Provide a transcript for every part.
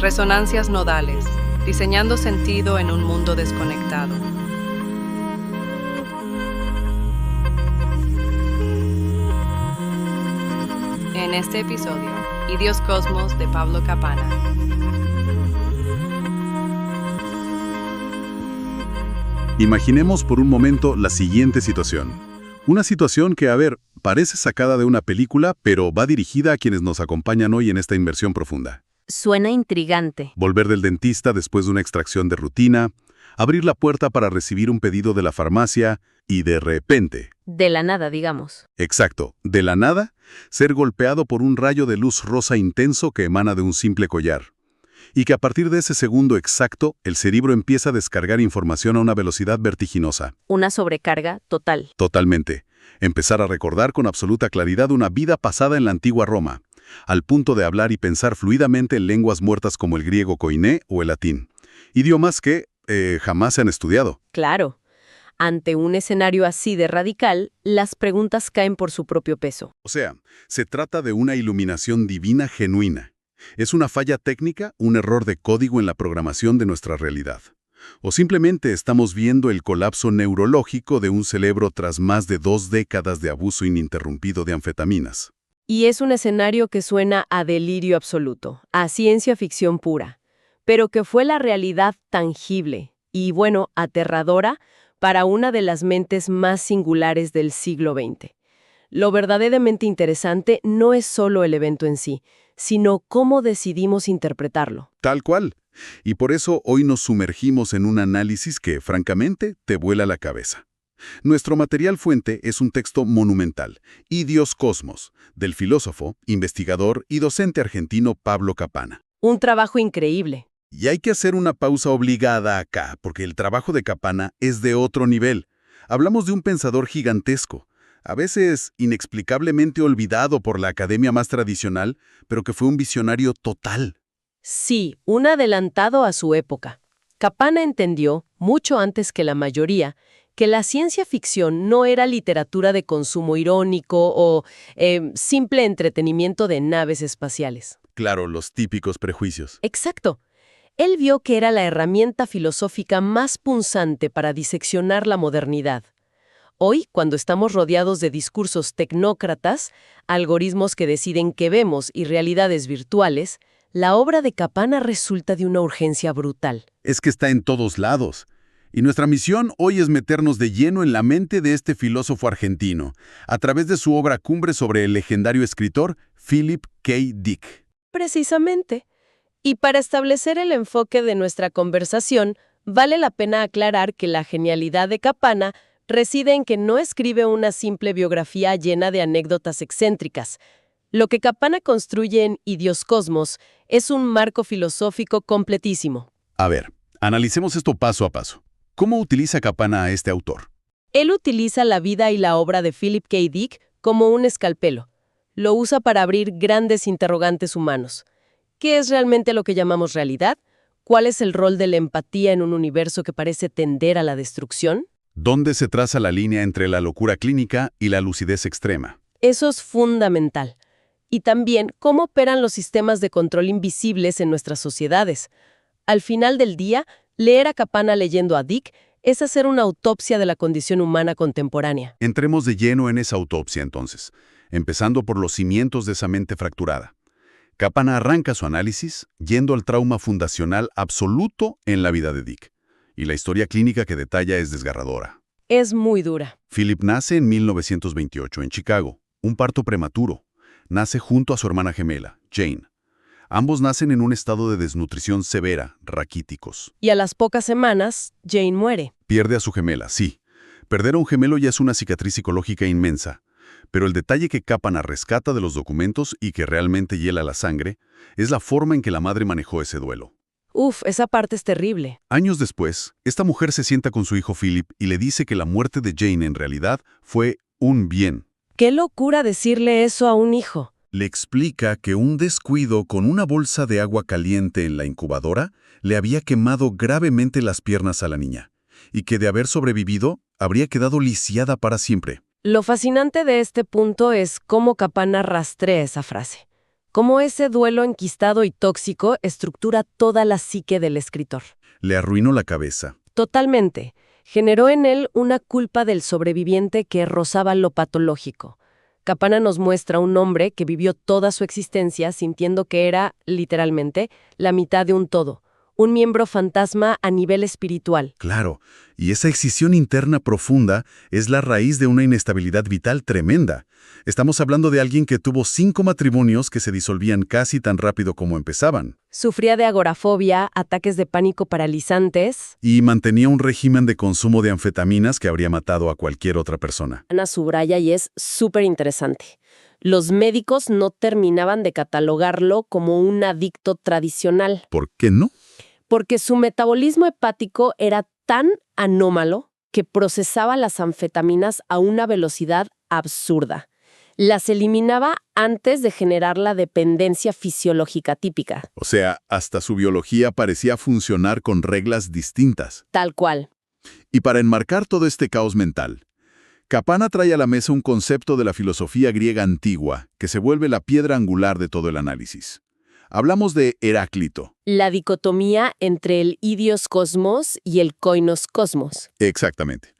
Resonancias nodales, diseñando sentido en un mundo desconectado. En este episodio, Idios Cosmos de Pablo Capana. Imaginemos por un momento la siguiente situación. Una situación que, parece sacada de una película, pero va dirigida a quienes nos acompañan hoy en esta inmersión profunda. Suena intrigante. Volver del dentista después de una extracción de rutina, abrir la puerta para recibir un pedido de la farmacia y de repente... De la nada, digamos. Exacto, de la nada, ser golpeado por un rayo de luz rosa intenso que emana de un simple collar. Y que a partir de ese segundo exacto, el cerebro empieza a descargar información a una velocidad vertiginosa. Una sobrecarga total. Totalmente. Empezar a recordar con absoluta claridad una vida pasada en la antigua Roma, al punto de hablar y pensar fluidamente en lenguas muertas como el griego koiné o el latín. Idiomas que jamás se han estudiado. Claro. Ante un escenario así de radical, las preguntas caen por su propio peso. O sea, se trata de una iluminación divina genuina. ¿Es una falla técnica, un error de código en la programación de nuestra realidad? ¿O simplemente estamos viendo el colapso neurológico de un cerebro tras más de 2 décadas de abuso ininterrumpido de anfetaminas? Y es un escenario que suena a delirio absoluto, a ciencia ficción pura, pero que fue la realidad tangible y, aterradora para una de las mentes más singulares del siglo XX. Lo verdaderamente interesante no es solo el evento en sí, sino cómo decidimos interpretarlo. Tal cual. Y por eso hoy nos sumergimos en un análisis que, francamente, te vuela la cabeza. Nuestro material fuente es un texto monumental, Idios Cosmos, del filósofo, investigador y docente argentino Pablo Capana. Un trabajo increíble. Y hay que hacer una pausa obligada acá, porque el trabajo de Capana es de otro nivel. Hablamos de un pensador gigantesco, a veces inexplicablemente olvidado por la academia más tradicional, pero que fue un visionario total. Sí, un adelantado a su época. Capana entendió, mucho antes que la mayoría, que la ciencia ficción no era literatura de consumo irónico o simple entretenimiento de naves espaciales. Claro, los típicos prejuicios. Exacto. Él vio que era la herramienta filosófica más punzante para diseccionar la modernidad. Hoy, cuando estamos rodeados de discursos tecnócratas, algoritmos que deciden qué vemos y realidades virtuales, la obra de Capana resulta de una urgencia brutal. Es que está en todos lados. Y nuestra misión hoy es meternos de lleno en la mente de este filósofo argentino, a través de su obra cumbre sobre el legendario escritor Philip K. Dick. Precisamente. Y para establecer el enfoque de nuestra conversación, vale la pena aclarar que la genialidad de Capana reside en que no escribe una simple biografía llena de anécdotas excéntricas. Lo que Capana construye en Idios Cosmos es un marco filosófico completísimo. A ver, analicemos esto paso a paso. ¿Cómo utiliza Capana a este autor? Él utiliza la vida y la obra de Philip K. Dick como un escalpelo. Lo usa para abrir grandes interrogantes humanos. ¿Qué es realmente lo que llamamos realidad? ¿Cuál es el rol de la empatía en un universo que parece tender a la destrucción? ¿Dónde se traza la línea entre la locura clínica y la lucidez extrema? Eso es fundamental. Y también cómo operan los sistemas de control invisibles en nuestras sociedades. Al final del día, leer a Capana leyendo a Dick es hacer una autopsia de la condición humana contemporánea. Entremos de lleno en esa autopsia entonces, empezando por los cimientos de esa mente fracturada. Capana arranca su análisis yendo al trauma fundacional absoluto en la vida de Dick. Y la historia clínica que detalla es desgarradora. Es muy dura. Philip nace en 1928 en Chicago, un parto prematuro. Nace junto a su hermana gemela, Jane. Ambos nacen en un estado de desnutrición severa, raquíticos. Y a las pocas semanas, Jane muere. Pierde a su gemela, sí. Perder a un gemelo ya es una cicatriz psicológica inmensa. Pero el detalle que Capana rescata de los documentos y que realmente hiela la sangre es la forma en que la madre manejó ese duelo. Esa parte es terrible. Años después, esta mujer se sienta con su hijo Philip y le dice que la muerte de Jane en realidad fue un bien. ¡Qué locura decirle eso a un hijo! Le explica que un descuido con una bolsa de agua caliente en la incubadora le había quemado gravemente las piernas a la niña, y que de haber sobrevivido, habría quedado lisiada para siempre. Lo fascinante de este punto es cómo Capana rastrea esa frase. Cómo ese duelo enquistado y tóxico estructura toda la psique del escritor. Le arruinó la cabeza. Totalmente. Generó en él una culpa del sobreviviente que rozaba lo patológico. Capana nos muestra un hombre que vivió toda su existencia sintiendo que era, literalmente, la mitad de un todo, un miembro fantasma a nivel espiritual. Claro, y esa excisión interna profunda es la raíz de una inestabilidad vital tremenda. Estamos hablando de alguien que tuvo 5 matrimonios que se disolvían casi tan rápido como empezaban. Sufría de agorafobia, ataques de pánico paralizantes. Y mantenía un régimen de consumo de anfetaminas que habría matado a cualquier otra persona. Ana subraya y es súper interesante. Los médicos no terminaban de catalogarlo como un adicto tradicional. ¿Por qué no? Porque su metabolismo hepático era tan anómalo que procesaba las anfetaminas a una velocidad absurda. Las eliminaba antes de generar la dependencia fisiológica típica. O sea, hasta su biología parecía funcionar con reglas distintas. Tal cual. Y para enmarcar todo este caos mental, Capana trae a la mesa un concepto de la filosofía griega antigua que se vuelve la piedra angular de todo el análisis. Hablamos de Heráclito. La dicotomía entre el idios cosmos y el koinos cosmos. Exactamente.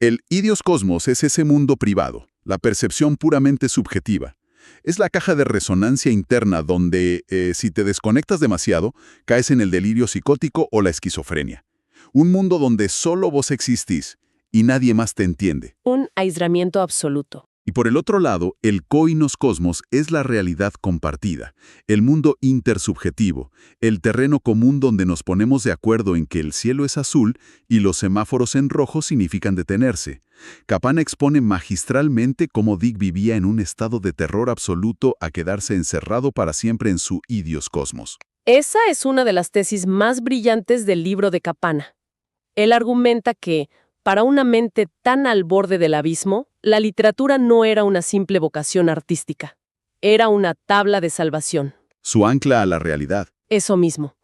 El idios cosmos es ese mundo privado, la percepción puramente subjetiva. Es la caja de resonancia interna donde, si te desconectas demasiado, caes en el delirio psicótico o la esquizofrenia. Un mundo donde solo vos existís y nadie más te entiende. Un aislamiento absoluto. Y por el otro lado, el koinos cosmos es la realidad compartida, el mundo intersubjetivo, el terreno común donde nos ponemos de acuerdo en que el cielo es azul y los semáforos en rojo significan detenerse. Capana expone magistralmente cómo Dick vivía en un estado de terror absoluto a quedarse encerrado para siempre en su idios cosmos. Esa es una de las tesis más brillantes del libro de Capana. Él argumenta que, para una mente tan al borde del abismo, la literatura no era una simple vocación artística. Era una tabla de salvación. Su ancla a la realidad. Eso mismo.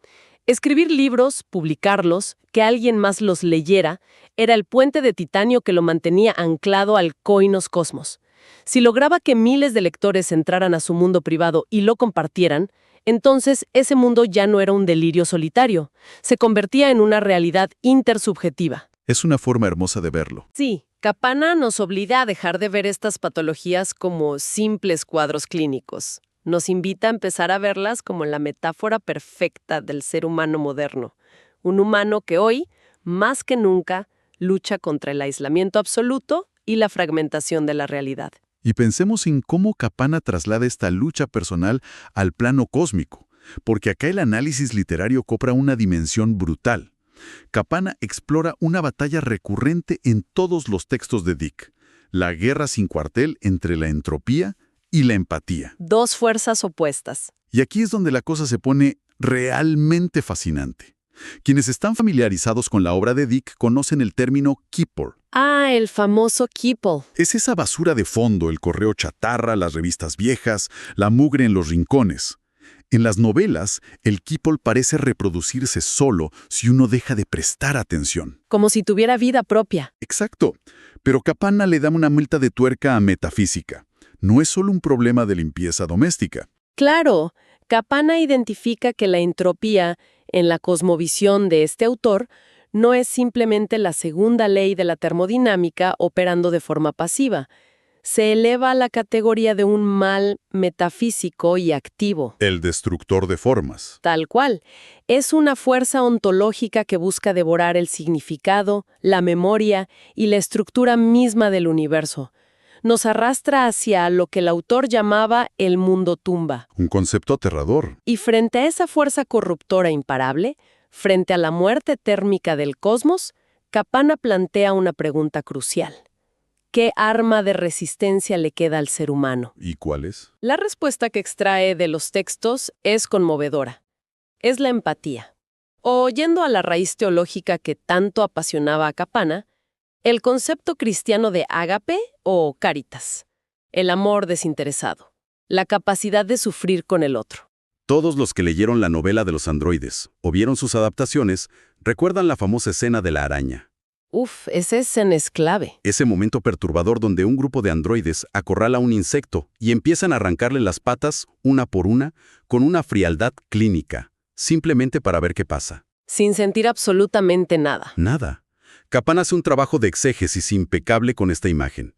Escribir libros, publicarlos, que alguien más los leyera, era el puente de titanio que lo mantenía anclado al koinos cosmos. Si lograba que miles de lectores entraran a su mundo privado y lo compartieran, entonces ese mundo ya no era un delirio solitario. Se convertía en una realidad intersubjetiva. Es una forma hermosa de verlo. Sí, Capana nos obliga a dejar de ver estas patologías como simples cuadros clínicos. Nos invita a empezar a verlas como la metáfora perfecta del ser humano moderno. Un humano que hoy, más que nunca, lucha contra el aislamiento absoluto y la fragmentación de la realidad. Y pensemos en cómo Capana traslada esta lucha personal al plano cósmico, porque acá el análisis literario cobra una dimensión brutal. Capana explora una batalla recurrente en todos los textos de Dick, la guerra sin cuartel entre la entropía y la empatía. Dos fuerzas opuestas. Y aquí es donde la cosa se pone realmente fascinante. Quienes están familiarizados con la obra de Dick conocen el término Keeper. Ah, el famoso Keeple. Es esa basura de fondo, el correo chatarra, las revistas viejas, la mugre en los rincones. En las novelas, el Keeple parece reproducirse solo si uno deja de prestar atención. Como si tuviera vida propia. Exacto. Pero Capana le da una vuelta de tuerca a metafísica. No es solo un problema de limpieza doméstica. Claro, Capana identifica que la entropía, en la cosmovisión de este autor, no es simplemente la segunda ley de la termodinámica operando de forma pasiva. Se eleva a la categoría de un mal metafísico y activo. El destructor de formas. Tal cual. Es una fuerza ontológica que busca devorar el significado, la memoria y la estructura misma del universo. Nos arrastra hacia lo que el autor llamaba el mundo tumba. Un concepto aterrador. Y frente a esa fuerza corruptora imparable, frente a la muerte térmica del cosmos, Capana plantea una pregunta crucial. ¿Qué arma de resistencia le queda al ser humano? ¿Y cuál es? La respuesta que extrae de los textos es conmovedora. Es la empatía. O, yendo a la raíz teológica que tanto apasionaba a Capana, el concepto cristiano de ágape o caritas, el amor desinteresado, la capacidad de sufrir con el otro. Todos los que leyeron la novela de los androides o vieron sus adaptaciones recuerdan la famosa escena de la araña. Uf, esa escena es clave. Ese momento perturbador donde un grupo de androides acorrala a un insecto y empiezan a arrancarle las patas una por una con una frialdad clínica, simplemente para ver qué pasa. Sin sentir absolutamente nada. Nada. Kappan hace un trabajo de exégesis impecable con esta imagen.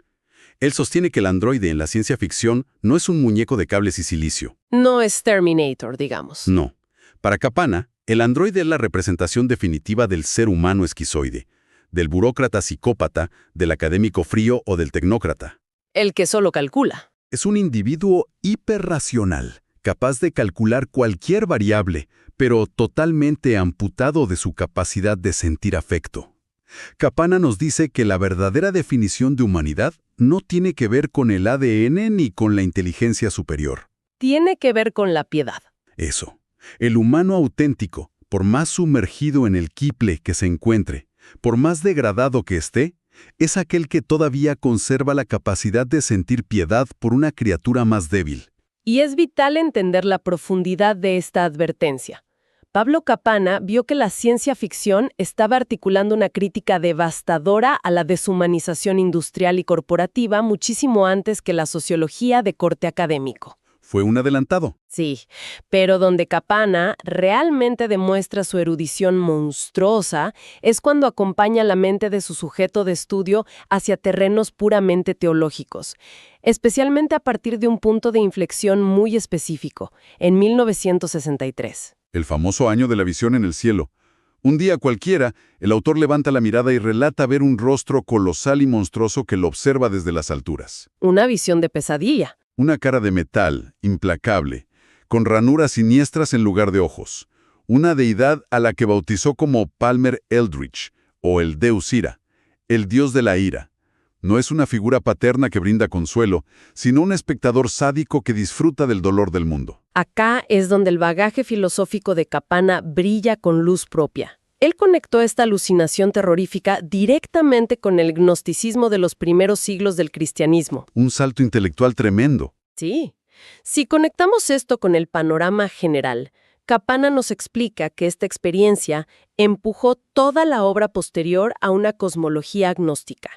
Él sostiene que el androide en la ciencia ficción no es un muñeco de cables y silicio. No es Terminator, digamos. No. Para Kappan, el androide es la representación definitiva del ser humano esquizoide, del burócrata psicópata, del académico frío o del tecnócrata. El que solo calcula. Es un individuo hiperracional, capaz de calcular cualquier variable, pero totalmente amputado de su capacidad de sentir afecto. Kappan nos dice que la verdadera definición de humanidad no tiene que ver con el ADN ni con la inteligencia superior. Tiene que ver con la piedad. Eso. El humano auténtico, por más sumergido en el quiple que se encuentre, por más degradado que esté, es aquel que todavía conserva la capacidad de sentir piedad por una criatura más débil. Y es vital entender la profundidad de esta advertencia. Pablo Kappan vio que la ciencia ficción estaba articulando una crítica devastadora a la deshumanización industrial y corporativa muchísimo antes que la sociología de corte académico. Fue un adelantado. Sí, pero donde Kappan realmente demuestra su erudición monstruosa es cuando acompaña la mente de su sujeto de estudio hacia terrenos puramente teológicos, especialmente a partir de un punto de inflexión muy específico, en 1963. El famoso año de la visión en el cielo. Un día cualquiera, el autor levanta la mirada y relata ver un rostro colosal y monstruoso que lo observa desde las alturas. Una visión de pesadilla. Una cara de metal, implacable, con ranuras siniestras en lugar de ojos. Una deidad a la que bautizó como Palmer Eldritch, o el Deus Ira, el dios de la ira. No es una figura paterna que brinda consuelo, sino un espectador sádico que disfruta del dolor del mundo. Acá es donde el bagaje filosófico de Kappan brilla con luz propia. Él conectó esta alucinación terrorífica directamente con el gnosticismo de los primeros siglos del cristianismo. Un salto intelectual tremendo. Sí. Si conectamos esto con el panorama general, Kappan nos explica que esta experiencia empujó toda la obra posterior a una cosmología agnóstica.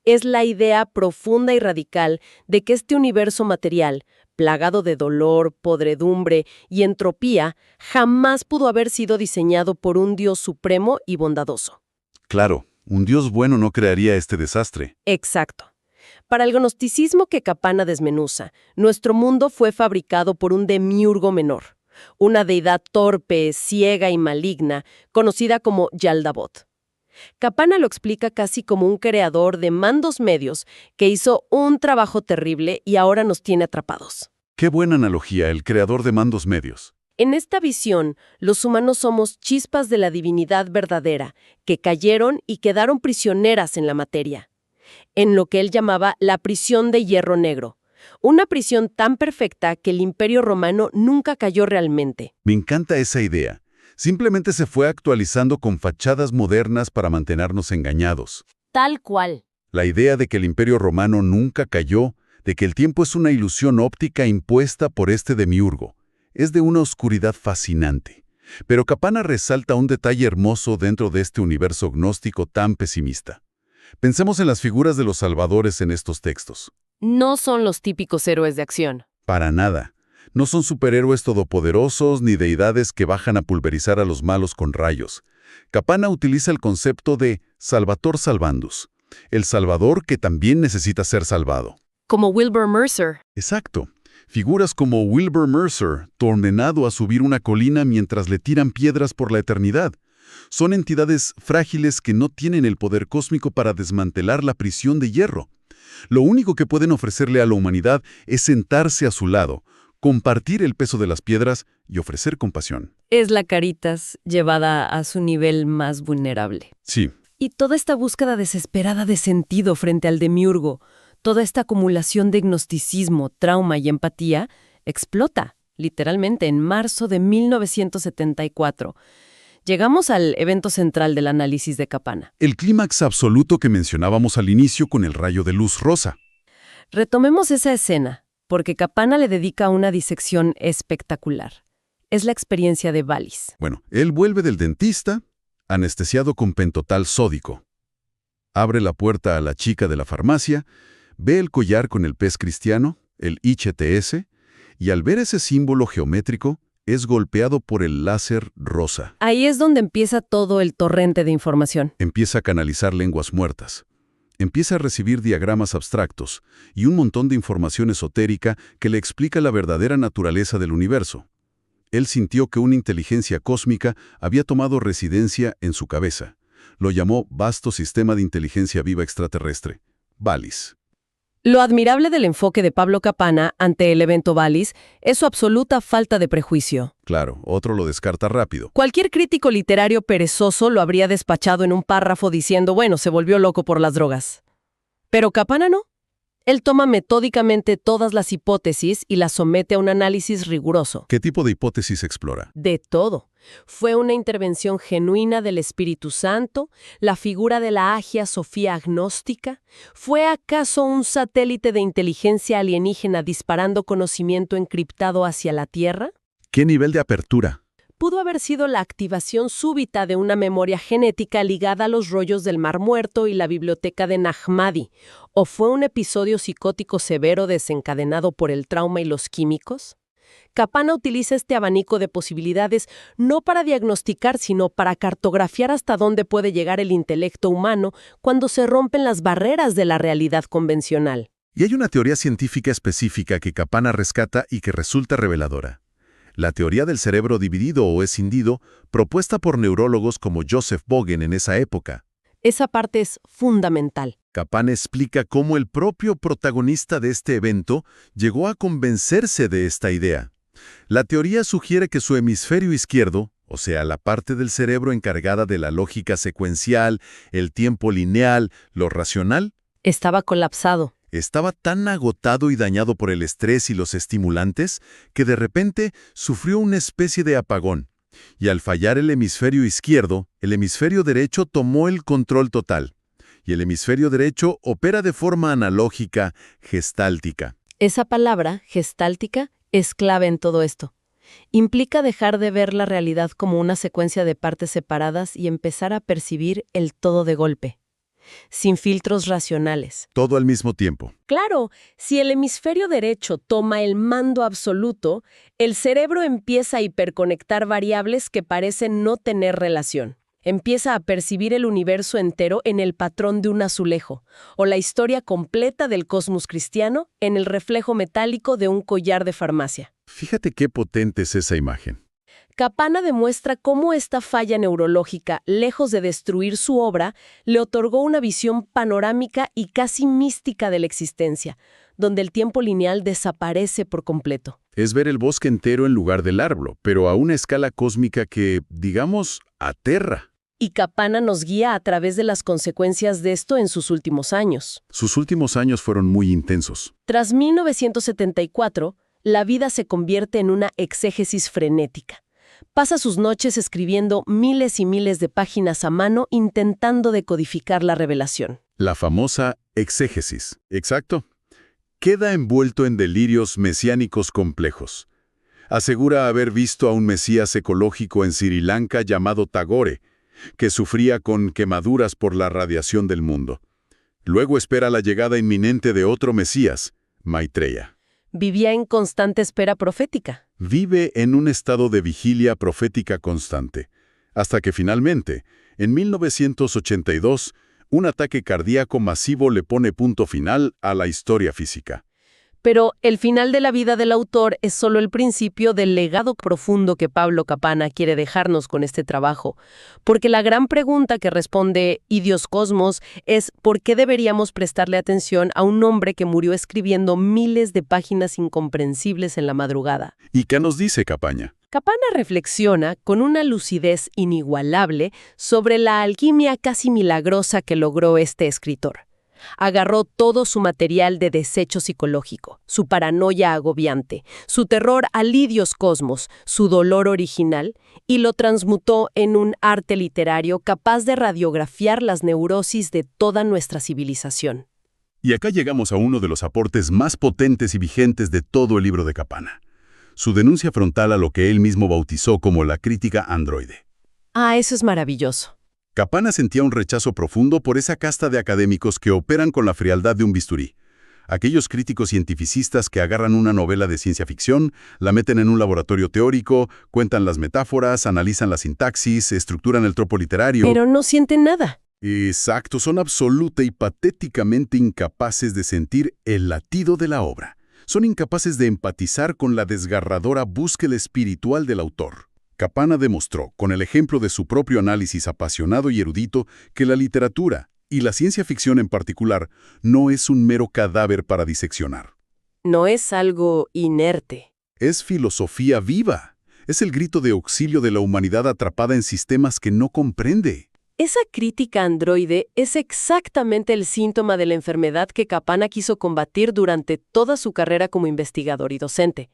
Es la idea profunda y radical de que este universo material, plagado de dolor, podredumbre y entropía, jamás pudo haber sido diseñado por un Dios supremo y bondadoso. Claro, un Dios bueno no crearía este desastre. Exacto. Para el gnosticismo que Kappan desmenuza, nuestro mundo fue fabricado por un demiurgo menor, una deidad torpe, ciega y maligna, conocida como Yaldabaoth. Kappan lo explica casi como un creador de mandos medios que hizo un trabajo terrible y ahora nos tiene atrapados. Qué buena analogía, el creador de mandos medios. En esta visión, los humanos somos chispas de la divinidad verdadera, que cayeron y quedaron prisioneras en la materia, en lo que él llamaba la prisión de hierro negro, una prisión tan perfecta que el Imperio Romano nunca cayó realmente. Me encanta esa idea. Simplemente se fue actualizando con fachadas modernas para mantenernos engañados. Tal cual. La idea de que el Imperio Romano nunca cayó, de que el tiempo es una ilusión óptica impuesta por este demiurgo, es de una oscuridad fascinante. Pero Kappan resalta un detalle hermoso dentro de este universo gnóstico tan pesimista. Pensemos en las figuras de los salvadores en estos textos. No son los típicos héroes de acción. Para nada. No son superhéroes todopoderosos ni deidades que bajan a pulverizar a los malos con rayos. Kappan utiliza el concepto de Salvator Salvandus, el salvador que también necesita ser salvado. Como Wilbur Mercer. Exacto. Figuras como Wilbur Mercer, condenado a subir una colina mientras le tiran piedras por la eternidad. Son entidades frágiles que no tienen el poder cósmico para desmantelar la prisión de hierro. Lo único que pueden ofrecerle a la humanidad es sentarse a su lado, compartir el peso de las piedras y ofrecer compasión. Es la Caritas llevada a su nivel más vulnerable. Sí. Y toda esta búsqueda desesperada de sentido frente al demiurgo, toda esta acumulación de gnosticismo, trauma y empatía, explota, literalmente, en marzo de 1974. Llegamos al evento central del análisis de Kappan. El clímax absoluto que mencionábamos al inicio con el rayo de luz rosa. Retomemos esa escena, porque Kappan le dedica una disección espectacular. Es la experiencia de Valis. Bueno, él vuelve del dentista, anestesiado con pentotal sódico. Abre la puerta a la chica de la farmacia, ve el collar con el pez cristiano, el ICTS, y al ver ese símbolo geométrico, es golpeado por el láser rosa. Ahí es donde empieza todo el torrente de información. Empieza a canalizar lenguas muertas. Empieza a recibir diagramas abstractos y un montón de información esotérica que le explica la verdadera naturaleza del universo. Él sintió que una inteligencia cósmica había tomado residencia en su cabeza. Lo llamó Vasto Sistema de Inteligencia Viva Extraterrestre, VALIS. Lo admirable del enfoque de Pablo Capanna ante el evento VALIS es su absoluta falta de prejuicio. Claro, otro lo descarta rápido. Cualquier crítico literario perezoso lo habría despachado en un párrafo diciendo, bueno, se volvió loco por las drogas. Pero Capanna no. Él toma metódicamente todas las hipótesis y las somete a un análisis riguroso. ¿Qué tipo de hipótesis explora? De todo. Fue una intervención genuina del Espíritu Santo, la figura de la Agia Sofía agnóstica. ¿Fue acaso un satélite de inteligencia alienígena disparando conocimiento encriptado hacia la Tierra? ¿Qué nivel de apertura? Pudo haber sido la activación súbita de una memoria genética ligada a los rollos del Mar Muerto y la biblioteca de Nag Hammadi, o fue un episodio psicótico severo desencadenado por el trauma y los químicos. Capanna utiliza este abanico de posibilidades no para diagnosticar, sino para cartografiar hasta dónde puede llegar el intelecto humano cuando se rompen las barreras de la realidad convencional. Y hay una teoría científica específica que Capanna rescata y que resulta reveladora. La teoría del cerebro dividido o escindido, propuesta por neurólogos como Joseph Bogen en esa época. Esa parte es fundamental. Capanna explica cómo el propio protagonista de este evento llegó a convencerse de esta idea. La teoría sugiere que su hemisferio izquierdo, o sea, la parte del cerebro encargada de la lógica secuencial, el tiempo lineal, lo racional, Estaba colapsado. estaba tan agotado y dañado por el estrés y los estimulantes que de repente sufrió una especie de apagón. Y al fallar el hemisferio izquierdo, el hemisferio derecho tomó el control total. Y el hemisferio derecho opera de forma analógica, gestáltica. Esa palabra, gestáltica, es clave en todo esto. Implica dejar de ver la realidad como una secuencia de partes separadas y empezar a percibir el todo de golpe, sin filtros racionales. Todo al mismo tiempo. Claro, si el hemisferio derecho toma el mando absoluto, el cerebro empieza a hiperconectar variables que parecen no tener relación. Empieza a percibir el universo entero en el patrón de un azulejo, o la historia completa del cosmos cristiano en el reflejo metálico de un collar de farmacia. Fíjate qué potente es esa imagen. Capanna demuestra cómo esta falla neurológica, lejos de destruir su obra, le otorgó una visión panorámica y casi mística de la existencia, donde el tiempo lineal desaparece por completo. Es ver el bosque entero en lugar del árbol, pero a una escala cósmica que, digamos, aterra. Y Capanna nos guía a través de las consecuencias de esto en sus últimos años. Sus últimos años fueron muy intensos. Tras 1974, la vida se convierte en una exégesis frenética. Pasa sus noches escribiendo miles y miles de páginas a mano intentando decodificar la revelación. La famosa exégesis. Exacto. Queda envuelto en delirios mesiánicos complejos. Asegura haber visto a un mesías ecológico en Sri Lanka llamado Tagore, que sufría con quemaduras por la radiación del mundo. Luego espera la llegada inminente de otro mesías, Maitreya. Vivía en constante espera profética. Vive en un estado de vigilia profética constante, hasta que finalmente, en 1982, un ataque cardíaco masivo le pone punto final a la historia física. Pero el final de la vida del autor es solo el principio del legado profundo que Pablo Capanna quiere dejarnos con este trabajo. Porque la gran pregunta que responde Idios Cosmos es ¿por qué deberíamos prestarle atención a un hombre que murió escribiendo miles de páginas incomprensibles en la madrugada? ¿Y qué nos dice Capanna? Capanna reflexiona con una lucidez inigualable sobre la alquimia casi milagrosa que logró este escritor. Agarró todo su material de desecho psicológico, su paranoia agobiante, su terror al Idios Cosmos, su dolor original, y lo transmutó en un arte literario capaz de radiografiar las neurosis de toda nuestra civilización. Y acá llegamos a uno de los aportes más potentes y vigentes de todo el libro de Capanna. Su denuncia frontal a lo que él mismo bautizó como la crítica androide. Ah, eso es maravilloso. Kapana sentía un rechazo profundo por esa casta de académicos que operan con la frialdad de un bisturí. Aquellos críticos cientificistas que agarran una novela de ciencia ficción, la meten en un laboratorio teórico, cuentan las metáforas, analizan la sintaxis, estructuran el tropo literario. Pero no sienten nada. Exacto, son absoluta y patéticamente incapaces de sentir el latido de la obra. Son incapaces de empatizar con la desgarradora búsqueda espiritual del autor. Kapana demostró, con el ejemplo de su propio análisis apasionado y erudito, que la literatura, y la ciencia ficción en particular, no es un mero cadáver para diseccionar. No es algo inerte. Es filosofía viva. Es el grito de auxilio de la humanidad atrapada en sistemas que no comprende. Esa crítica androide es exactamente el síntoma de la enfermedad que Kapana quiso combatir durante toda su carrera como investigador y docente.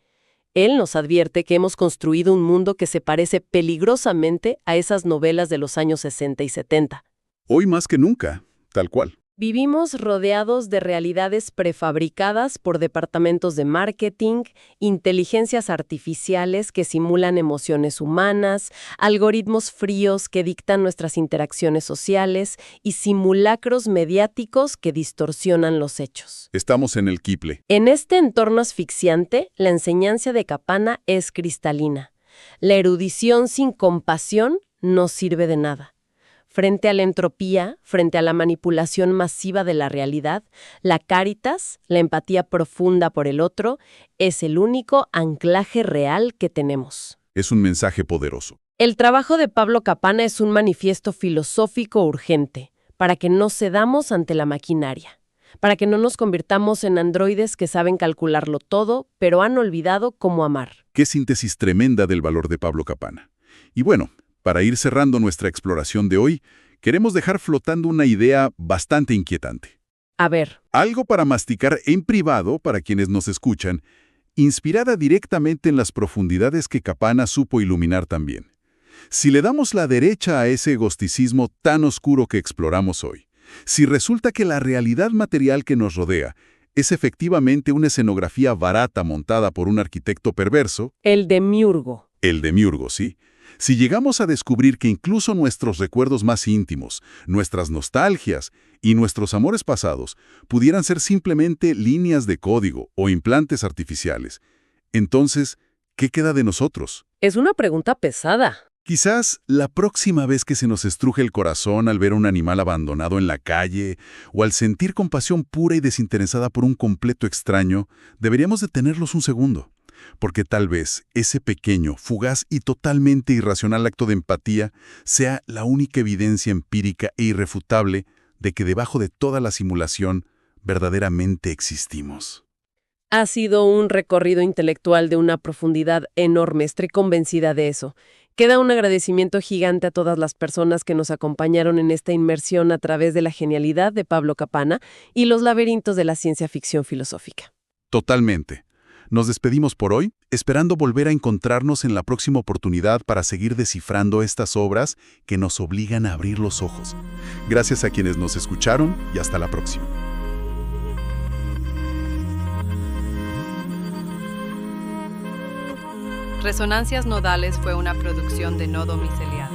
Él nos advierte que hemos construido un mundo que se parece peligrosamente a esas novelas de los años 60 y 70. Hoy más que nunca, tal cual. Vivimos rodeados de realidades prefabricadas por departamentos de marketing, inteligencias artificiales que simulan emociones humanas, algoritmos fríos que dictan nuestras interacciones sociales y simulacros mediáticos que distorsionan los hechos. Estamos en el quiple. En este entorno asfixiante, la enseñanza de Kapana es cristalina. La erudición sin compasión no sirve de nada. Frente a la entropía, frente a la manipulación masiva de la realidad, la caritas, la empatía profunda por el otro, es el único anclaje real que tenemos. Es un mensaje poderoso. El trabajo de Pablo Kapana es un manifiesto filosófico urgente, para que no cedamos ante la maquinaria, para que no nos convirtamos en androides que saben calcularlo todo, pero han olvidado cómo amar. Qué síntesis tremenda del valor de Pablo Kapana. Y bueno, para ir cerrando nuestra exploración de hoy, queremos dejar flotando una idea bastante inquietante. A ver. Algo para masticar en privado para quienes nos escuchan, inspirada directamente en las profundidades que Kapana supo iluminar también. Si le damos la derecha a ese egoisticismo tan oscuro que exploramos hoy, si resulta que la realidad material que nos rodea es efectivamente una escenografía barata montada por un arquitecto perverso... El demiurgo. El demiurgo, sí. Si llegamos a descubrir que incluso nuestros recuerdos más íntimos, nuestras nostalgias y nuestros amores pasados pudieran ser simplemente líneas de código o implantes artificiales, entonces, ¿qué queda de nosotros? Es una pregunta pesada. Quizás la próxima vez que se nos estruje el corazón al ver a un animal abandonado en la calle o al sentir compasión pura y desinteresada por un completo extraño, deberíamos detenerlos un segundo. Porque tal vez ese pequeño, fugaz y totalmente irracional acto de empatía sea la única evidencia empírica e irrefutable de que debajo de toda la simulación verdaderamente existimos. Ha sido un recorrido intelectual de una profundidad enorme, estoy convencida de eso. Queda un agradecimiento gigante a todas las personas que nos acompañaron en esta inmersión a través de la genialidad de Pablo Kapana y los laberintos de la ciencia ficción filosófica. Totalmente. Nos despedimos por hoy, esperando volver a encontrarnos en la próxima oportunidad para seguir descifrando estas obras que nos obligan a abrir los ojos. Gracias a quienes nos escucharon y hasta la próxima. Resonancias Nodales fue una producción de Nodo Micelial.